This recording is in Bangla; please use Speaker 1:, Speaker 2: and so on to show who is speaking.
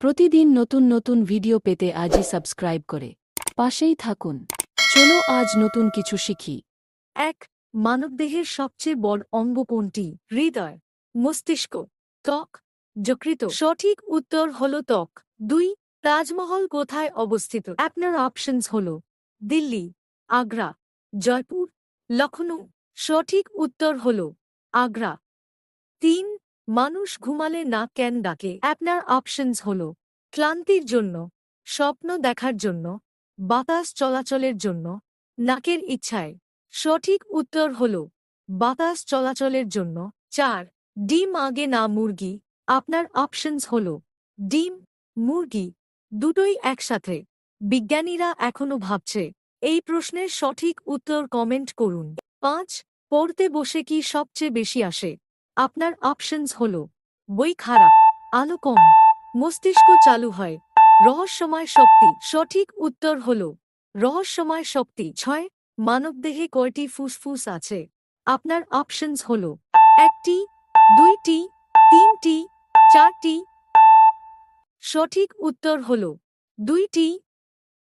Speaker 1: প্রতিদিন নতুন নতুন ভিডিও পেতে আজই সাবস্ক্রাইব করে পাশেই থাকুন। চলো আজ নতুন কিছু শিখি।
Speaker 2: ১. মানবদেহের সবচেয়ে বড় অঙ্গ কোনটি? হৃদয়, মস্তিষ্ক, ত্বক, যকৃত। সঠিক উত্তর হল ত্বক। ২. তাজমহল কোথায় অবস্থিত? আপনার অপশনস হল দিল্লি, আগ্রা, জয়পুর, লখনউ। সঠিক উত্তর হল আগ্রা। ৩. মানুষ ঘুমালে নাক কেন ডাকে? আপনার অপশনস হল ক্লান্তির জন্য, স্বপ্ন দেখার জন্য, বাতাস চলাচলের জন্য, নাকের ইচ্ছায়। সঠিক উত্তর হল বাতাস চলাচলের জন্য। ৪. ডিম আগে না মুরগি? আপনার অপশনস হল ডিম, মুরগি, দুটোই একসাথে। বিজ্ঞানীরা এখনও ভাবছে। এই প্রশ্নের সঠিক উত্তর কমেন্ট করুন। ৫. পড়তে বসে কি সবচেয়ে বেশি আসে? আপনার অপশনস হল বই খারাপ, আলো কম, মস্তিষ্ক চালু হয়, রহস্যময় শক্তি। সঠিক উত্তর হল রহস্যময় শক্তি। ৬. মানবদেহে কয়টি ফুসফুস আছে? আপনার অপশনস হল ১টি, ২টি, ৩টি, ৪টি। সঠিক উত্তর হল ২টি।